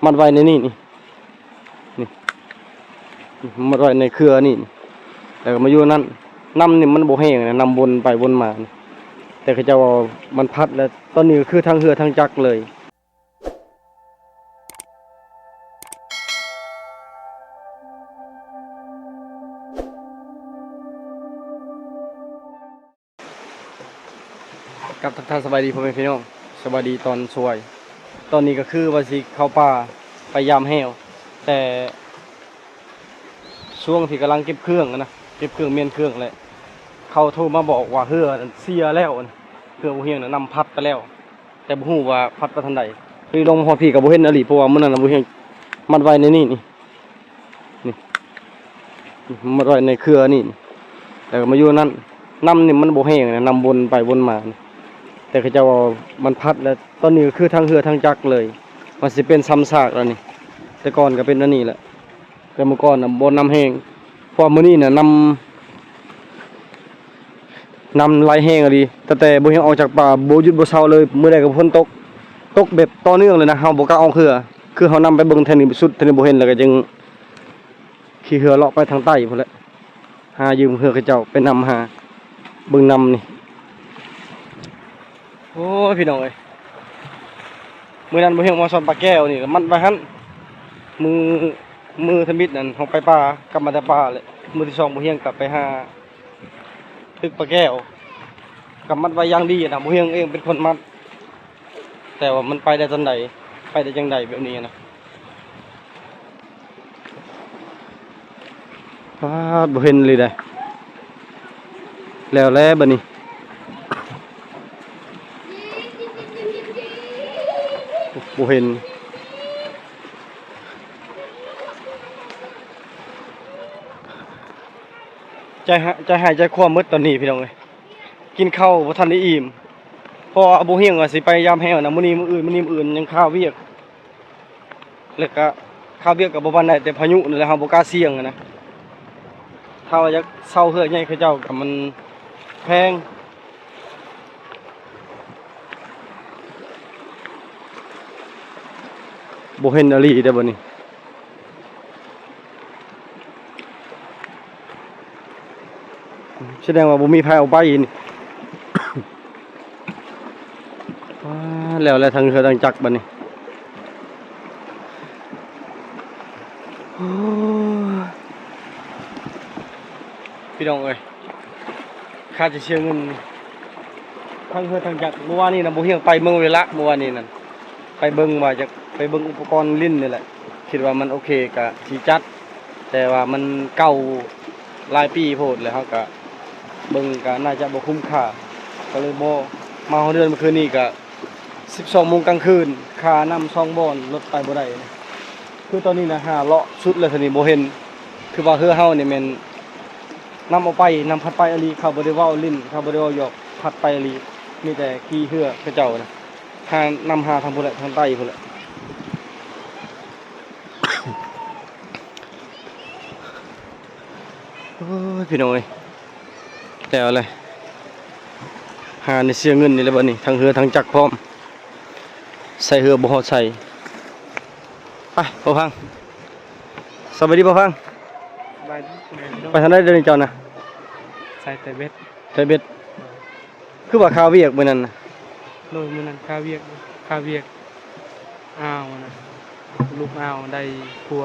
มัดไว้ในนี่นี่มัดไว้ในเครือนี่แล้วก็มาอยู่นั่นน้ำนี่มันบ่แห้งนะน้ำวนไปวนมาแต่เขาจะว่ามันพัดแล้วตอนนี้ก็คือทั้งเรือทั้งจักรเลยกับท่านสบายดีพ่อแม่พี่น้องสบายดีตอนช่วยตอนนี้ก็คือว่าสิเข้าป่าไปยามแห้วแต่ช่วงที่กำลังเก็บเครื่องนะเก็บเครื่องเมียนเครื่องเลยเขาโทรมาบอกว่าเรือเสียแล้วเรือบ่เฮียงนำพัดไปแล้วแต่บ่ฮู้ว่าพัดไปทางใดคือลงฮอดพี่กับบ่เห็นอลีเพราะว่ามื้อนั้นบ่เฮียงมัดไว้ในนี่มัดไว้ในเครือนี่แล้วก็มาอยู่นั่นน้ำนี่มันบ่แห้งนะน้ำวนไปวนมาแต่เขาจะว่ามันพัดแล้วตอนนี้ก็คือทั้งเรือทั้งจักรเลยมันสิเป็นซ้ำซากแล้วนี่แต่ก่อนก็เป็นอันนี้แหละแต่เมื่อก่อนน่ะบ่น้ำแห้งพอมื้อนี้น่ะน้ำไหลแห้งอะดิแต่บ่เฮียงออกจากป่าบ่หยุดบ่เซาเลยมื้อใดก็ฝนตกแบบต่อเนื่องเลยนะเฮาบ่กล้าเอาคือเฮานำไปเบิ่งแถวนี้สุดแถวนี้บ่เห็นแล้วก็จึงขี่เรือเลาะไปทางใต้พุ่นแหละหายืมเรือเขาเจ้าไปนำหาเบิ่งนำนี่โอ้ยพี่น้องเอ้ยมื้อนั้นบ่เฮียงมาสอนปลาแก้วนี่มันไปหั่นมือทมิดนั่นเฮาไปป่ากลับมาแต่ป่าเลยมื้อที่2บ่เฮียงกลับไปหาตึกปลาแก้วกับมัดไว้อย่างดีนะบ่เฮียงเองเป็นคนมัดแต่ว่ามันไปได้ตอนใดไปได้จังใดแบบนี้นะบ่เห็นเลยได้แล้วบัดนี้บ่เห็นใจหายใจคว่ำมืดตอนนี้พี่น้องเอ้ยกินข้าวบ่ทันได้อิ่มพอบ่เฮียงว่าสิไปยามแห้วนะมื้อนี้มื้ออื่นยังข้าวเวียกแล้วก็ข้าวเวียกก็บ่ปานใดแต่พายุนั่นแหละเฮาบ่กล้าเสี่ยงนะถ้าว่าอยากเซาเฮือใหญ่เขาเจ้าก็มันแพงบ่เห็นอลีเด้อบัดนี้แสดงว่าบ่มีไผเอาไปนี่แล้วทางเรือทางจักรบัดนี้พี่น้องเอ้ยค่าจะเชื่อเงินทางเรือทางจักรเมื่อวานนี้นะบ่เฮียงไปเมืองเวละเมื่อวานนี้นั่นไปเบิ่งว่าจะไปเบิ่งอุปกรณ์ลิ้นนี่แหละคิดว่ามันโอเคก็สิจัดแต่ว่ามันเก่าหลายปีโพดแล้วเฮาก็เบิ่งก็น่าจะบ่คุ้มค่าก็เลยบ่มาเดือนเมื่อคืนนี้ก็12 โมงกลางคืนค่าน้ำ2 บ่อนรถไปบ่ได้คือตอนนี้นะหาเลาะสุดเลยทีนี้บ่เห็นคือว่าเฮือเฮานี่แม่นนำเอาไปนำพัดไปอลีเขาบ่ได้เว้าลิ้นเขาบ่ได้เว้าหยอกพัดไปอลีมีแต่ขี่เฮือเขาเจ้านะทางนำหาทางพุ่นแหละทางใต้พุ่นแหละโอ้ยพี่น้องเอ้ยแต่เอาเลยหาในเสียเงินนี่แหละบัดนี้ทางเฮือทางจักรพร้อมใส่เฮือบ่ฮอดใส่ไปพ่อพังสวัสดีพ่อพังไปทางไหนเดินเจ้านะใส่แต่เบ็ดคือว่าข้าวเวียกมื้อนั้นน่ะโดยมื้อนั้นข้าวเวียกอ้าวนะลูกอ้าวได้ครัว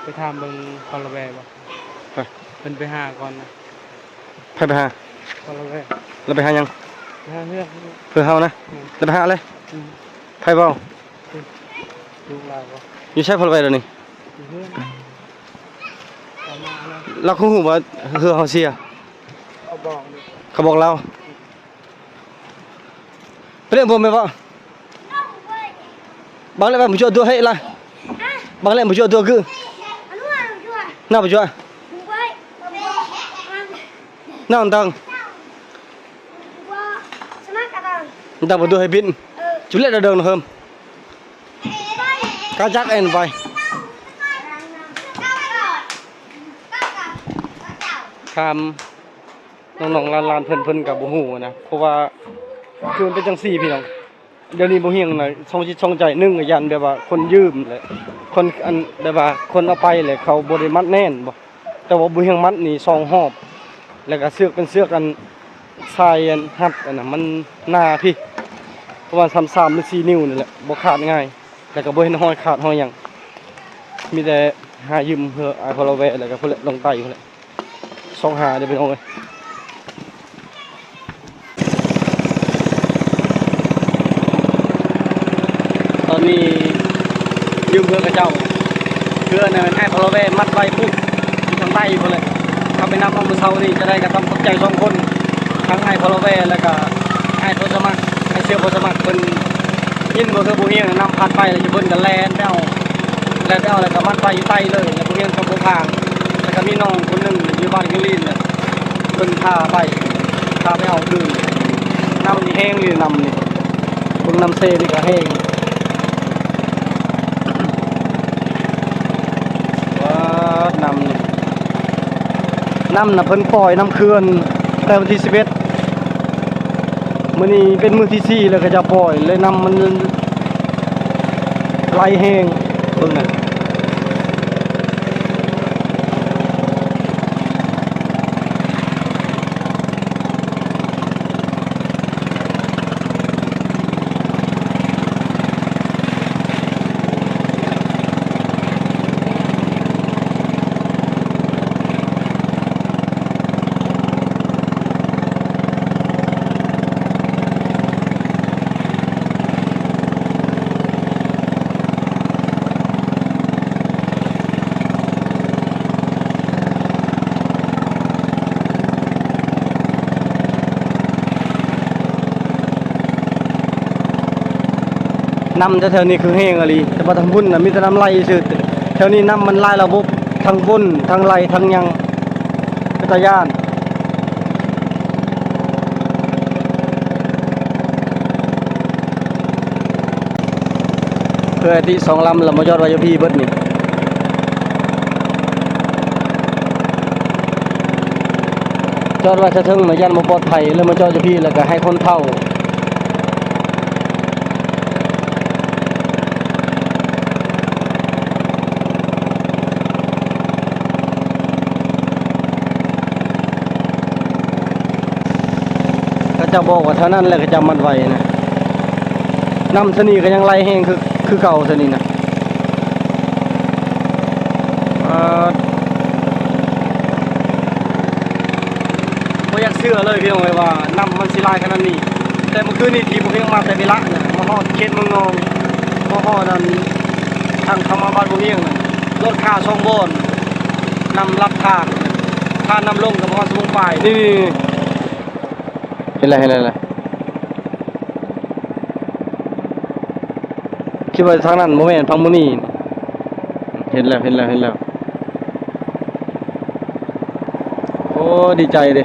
ไปถามเบิ่งคอละแวบ่ไปเพิ่นไปหาก่อนนะไปหาคอละแวแล้วไปหายังไปหาเรื่องเพื่อเฮานะแล้วไปหาอะไรไผเว้าลูกหลานบ่อยู่ใช้พลไว้แล้วนี่เพื่อนเอามาแล้วเราคงฮู้ว่าเฮือเฮาเสียเขาบอกเราไปเรื่องผมไหมบ่บางเลยบ่ช่วยตัวให้ล่ะบางเลยบ่ช่วยตัวคือน่าบ่ช่วยน่าอันตังNgười ta vừa đưa hơi pin, chú lệ ra đường được không? Cá chắc em vậy. คำน้องๆลานๆเพิ่นกับบ่ฮู้นะเพราะว่าคือมันเป็นจังซี่พี่น้อง เดี๋ยวนี้บ่เฮียงน่ะทรงจิตทรงใจหนึงก็ยันแบบว่าคนยืมแหละคนอันแบบว่าคนเอาไปแหละเขาบ่ได้มัดแน่นบ่แต่ว่าบ่เฮียงมัดนี่2รอบแล้วก็เสือกเป็นเสือกอันทรายอันหัดอันน่ะมันหนาพี่ประมาณ3หรือ4นิ้วนี่แหละบ่ขาดง่ายแล้วก็บ่เห็นห้อยขาดห้อยหยังมีแต่หายืมเพื่อพอเราแวะแล้วก็พุ่นแหละลงไตพุ่นแหละ2หาเดี๋ยวไปเอาเลยตอนนี้ยืมเพื่อกระเจ้าเพื่อนให้พอเราแวะมัดไว้ปุ๊บอยู่ทางใต้พุ่นแหละถ้าไปนำเอามือเช้านี่จะได้กระทำเข้าใจ2คนทั้งให้พอเราแวะแล้วก็ให้โทสมัครให้เชื่อโทสมัครเพิ่นยินบ่คือบ่เฮียงนำผ่านไปแล้วจะเพิ่นก็แล่นไปเอาแล้วก็มัดไปอยู่ใต้เลยแล้วบ่เฮียงกับบ่ทางแล้วก็มีน้องคนหนึงอยู่บ้านกิลีนเนี่ยเพิ่นพาไปเอาคืนน้ำนี่แห้งหรือน้ำนี่เพิ่งน้ำเซนี่ก็แห้งว้าน้ำนี่น้ำน่ะเพิ่นปล่อยน้ำเขื่อนแต่วันที่11มื้อนี้เป็นมื้อที่4แล้วก็จะปล่อยเลยน้ำมันไหลแห้งเบิ่งน่ะน้ำแถวๆนี้คือแห้งอะลีแต่ว่าทางบุญน่ะมีแต่น้ำไหลซื่อแถวนี้น้ำมันไหลระบบทั้งบุญทั้งไหลทั้งหยังเป็นตาย่านเพื่อที่2ลำแล้วมายอดไว้อยู่พี่เบิดนี่จอดไว้ซะถึงมาย่านบ่ปลอดภัยเลยมาจอดอยู่พี่แล้วก็ให้คนเฒ่าจะบอกว่าเท่านั้นแหละก็จะมันไว้นะน้ำสนีก็ยังไหลแห้งคือเก่าสนีนะบ่อยากเชื่อเลยพี่น้องเอ้ยว่าน้ำมันสิไหลขนาดนี้แต่เมื่อคืนนี้ที่ผมเพิ่งมาแต่เวลาเนี่ยมาฮอดเขตเมืองนองมาฮอดนั้นทางเข้ามาบ้านบ่เฮียงน่ะรถค่า2บ่อนนำรับทางค่าน้ำลงกับฮอดสมุงปลายนี่เห็นแล้วคิดว่าทางนั้นโมเมนต์พังมุนีเห็นแล้วโอ้ดีใจเด้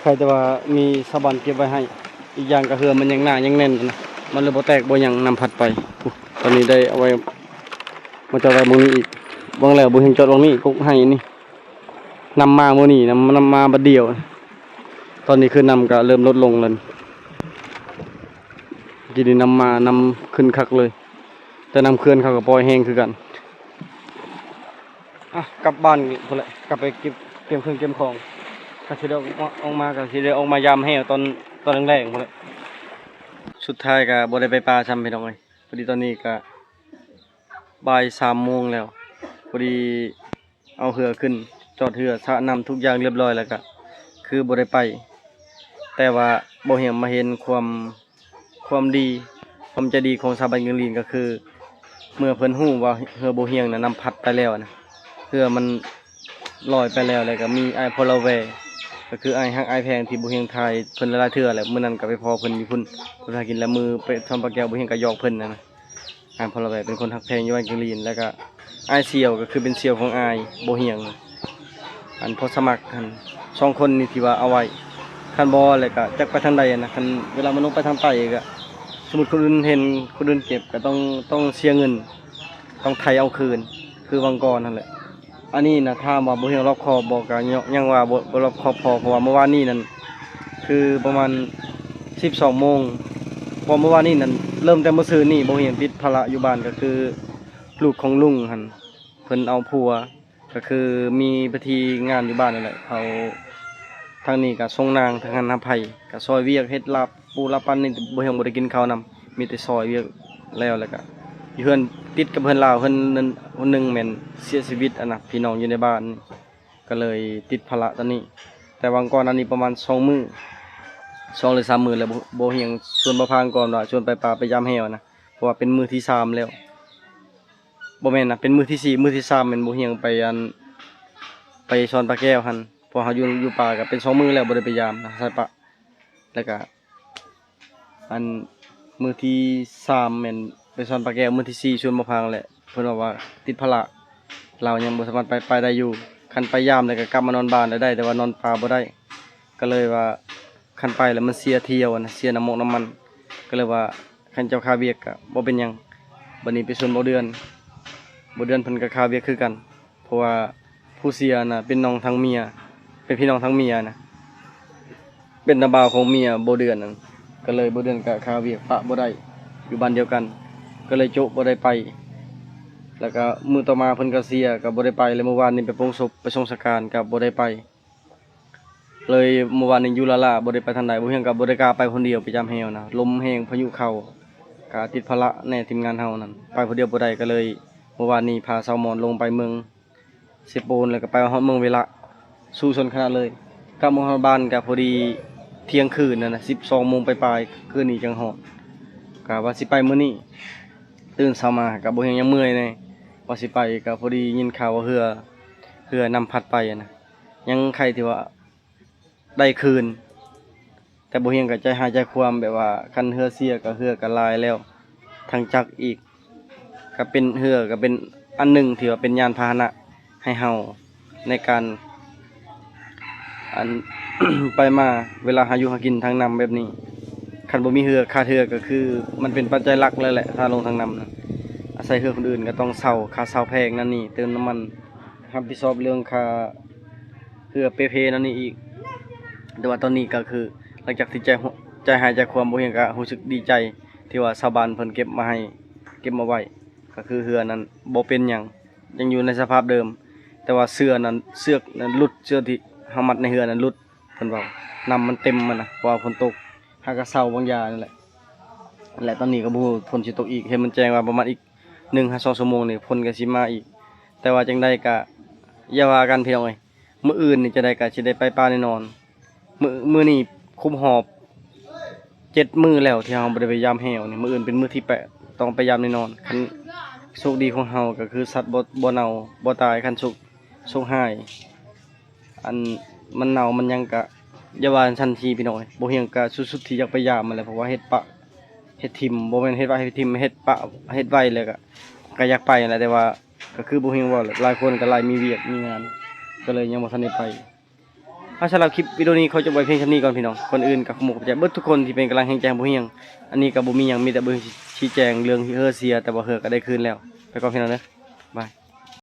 ใครแต่ว่ามีสะบันเก็บไว้ให้อีกอย่างก็คือมันยังหนายังแน่นนะมันเลยบ่แตกบ่หยังนำพัดไปอุ๊ยตอนนี้ได้เอาไว้มาจอดไว้มื้อนี้อีกบางแล้วบ่เห็นจอดตรงนี้กุกให้นี่นำมามื้อนี้นำมาบัดเดียว ตอนนี้คือนำก็เริ่มลดลงแล้วกินนำมานำขึ้นคักเลย แต่นำเคลื่อนเขาก็ปล่อยแห้งคือกันอ่ะกลับบ้านนี่พุ่นแหละกลับไปเก็บเครื่องเก็บของก็สิได้ออกมาก็สิได้ออกมายามแห้งตอนแรกๆพุ่นแหละสุดท้ายก็บ่ได้ไปปลาซ้ำพี่น้องเอ้ยพอดีตอนนี้ก็บ่าย3 โมงแล้วพอดีเอาเรือขึ้นจอดเรือสระน้ำทุกอย่างเรียบร้อยแล้วก็คือบ่ได้ไป แต่ว่าบ่เห็นมาเห็นความดีความใจดีของสถาบันเงินลีนก็คือ เมื่อเพิ่นฮู้ว่าเรือบ่เฮียงน่ะนำพัดไปแล้วนะเรือมันลอยไปแล้วแล้วก็มีไอ้พลแวก็คือไอ้ฮักไอ้แพงที่บ่เฮียงไทยเพิ่นหลายๆเทื่อแหละมื้อนั้นก็ไปพอเพิ่นอยู่พุ่นเพิ่นหากินแล้วมือไปทำปลาแก้วบ่เฮียงก็ยอกเพิ่นนะไอ้พลแวเป็นคนฮักแพงอยู่บ้านเงินลีนแล้วก็ไอ้เสี่ยวก็คือเป็นเสี่ยวของไอ้บ่เฮียงอันพอสมัครกัน2 คนนี่ที่ว่าเอาไว้คันบ่แล้วก็จักไปทางใดนะคันเวลามันลงไปทางใต้ก็สมมุติคนอื่นเห็นคนอื่นเก็บก็ต้องเสียเงินต้องไถเอาคืนคือวังกรนั่นแหละอันนี้นะถ้าว่าบ่เฮียงรอบคอบบอกก็ยังว่าบ่รอบคอบพอเพราะว่าเมื่อวานนี้นั่นคือประมาณ12 โมงพอเมื่อวานนี้นั่นเริ่มแต่เมื่อคืนนี้บ่เฮียงติดภาระอยู่บ้านก็คือลูกของลุงหั่นเพิ่นเอาผัวก็คือมีพิธีงานอยู่บ้านนั่นแหละเขาทางนี้ก็ส่งนางทางนั้นอภัยก็ซอยเวียกเฮ็ดลาบปูลาบปันนี่บ่เฮียงบ่ได้กินข้าวนำมีแต่ซอยเวียกแล้วก็อยู่เฮือนติดกับเพิ่นลาวเพิ่นนั้นคนหนึงแม่นเสียชีวิตอันน่ะพี่น้องอยู่ในบ้านก็เลยติดภาระตอนนี้แต่วางก่อนอันนี้ประมาณ2 มื้อ2 หรือ 3 มื้อแล้วบ่เฮียงชวนบ่พางก่อนว่าชวนไปป่าไปยามแฮวนะเพราะว่าเป็นมื้อที่3แล้วบ่แม่นนะเป็นมื้อที่4มื้อที่3แม่นบ่เฮียงไปไปช้อนปลาแก้วหั่นเพราะเฮาอยู่ป่าก็เป็น2 มื้อแล้วบ่ได้ไปยามนะใช่ปะแล้วก็อันมื้อที่3แม่นไปช้อนปลาแก้วมื้อที่4ชวนบ่พางแหละเพิ่นว่าติดภาระเรายังบ่สามารถไปได้อยู่คันไปยามแล้วก็กลับมานอนบ้านได้แต่ว่านอนป่าบ่ได้ก็เลยว่าคันไปแล้วมันเสียเที่ยวนะเสียน้ำมันก็เลยว่าคันเจ้าค่าเวียกก็บ่เป็นหยังบัดนี้ไปชวนบ่เดือนเพิ่นก็ค่าเวียกคือกันเพราะว่าผู้เสียน่ะเป็นน้องทางเมียเป็นพี่น้องทางเมียนะเป็นน้าบ่าวของเมียบ่เดือนนั่นก็เลยบ่เดือนก็ค่าเวียกปะบ่ได้อยู่บ้านเดียวกันก็เลยโจะบ่ได้ไปแล้วก็มื้อต่อมาเพิ่นก็เสียก็บ่ได้ไปเลยเมื่อวานนี้ไปโปรงศพไปส่งสังฆารก็บ่ได้ไปเลยเมื่อวานนี้อยู่ลาบ่ได้ไปทางใดบ่เฮียงก็บ่ได้กล้าไปคนเดียวไปจำแฮวนะลมแรงพายุเข้าก็ติดภาระแน่ทีมงานเฮานั่นไปคนเดียวบ่ได้ก็เลยเมื่อวานนี้พาสาวหมอนลงไปเมืองเสโปนแล้วก็ไปฮอดเมืองเวละสู่ชนขนาดเลยกลับมาฮอดบ้านก็พอดีเที่ยงคืนนั่นน่ะ12 โมงปลายๆคืนนี้จังฮอดก็ว่าสิไปมื้อนี้ตื่นเช้ามาก็บ่เฮียงยังเมื่อยแน่ว่าสิไปก็พอดียินข่าวว่าเรือนำพัดไปอะนะยังใครที่ว่าได้คืนแต่บ่เฮียงก็ใจหายใจความแบบว่าคันเรือเสียก็เรือก็ลายแล้วทางจักรอีกก็เป็นเรือก็เป็นอันหนึงที่ว่าเป็นยานพาหนะให้เฮาในการอัน ไปมาเวลาหาอยู่หากินทางน้ำแบบนี้คันบ่มีเรือค่าเรือก็คือมันเป็นปัจจัยหลักเลยแหละถ้าลงทางน้ำนะอาศัยเรือคนอื่นก็ต้องเช่าค่าเช่าแพงนั่นนี่เติมน้ำมันรับผิดชอบเรื่องค่าเรือเปเพนั่นนี่อีกแต่ว่าตอนนี้ก็คือหลังจากที่ใจหายใจความบ่เฮียงก็รู้สึกดีใจที่ว่าชาวบ้านเพิ่นเก็บมาให้เก็บมาไว้ก็คือเรือนั้นบ่เป็นหยังยังอยู่ในสภาพเดิมแต่ว่าเสือกนั้นหลุดเชือกที่เฮามัดในเรือนั้นหลุดเพิ่นเว้าน้ำมันเต็มมันน่ะเพราะว่าฝนตกหากะเซาบางอย่างนั่นแหละและตอนนี้ก็บ่ฮู้ฝนสิตกอีกเห็นมันแจ้งว่าประมาณอีก1-2 ชั่วโมงนี่ฝนก็สิมาอีกแต่ว่าจังได๋ก็อย่าว่ากันพี่น้องเอ้ยมื้ออื่นนี่จะได้ก็สิได้ไปป่าแน่นอนมื้อนี้คุมหอบ7 มื้อแล้วที่เฮาบ่ได้ไปยามแฮวนี่มื้ออื่นเป็นมื้อที่8ต้องไปยามแน่นอนคันโชคดีของเฮาก็คือสัตว์บ่เน่าบ่ตายคันโชคร้ายอันมันเน่ามันหยังก็อย่าว่าทันทีพี่น้องเอ้ยบ่เฮียงก็สุดๆที่อยากไปยามมันแหละเพราะว่าเฮ็ดปะเฮ็ดทิ่มบ่แม่นเฮ็ดไว้เฮ็ดทิ่มเฮ็ดปะเฮ็ดไว้เลยก็อยากไปนั่นแหละแต่ว่าก็คือบ่เฮียงว่าหลายคนก็หลายมีเวียกมีงานก็เลยยังบ่ทันได้ไป สำหรับคลิปวิดีโอนี้เขาจะไว้เพียงเท่านี้ก่อนพี่น้องคนอื่นกับหมู่จะเบิดทุกคนที่เป็นกำลังแห่งใจบ่เฮียงอันนี้ก็บ่มีหยังมีแต่เบิ่งชี้แจงเรื่องที่เฮอเสียแต่ว่าเฮอก็ได้คืนแล้วไปก่อนพี่น้องเด้อบาย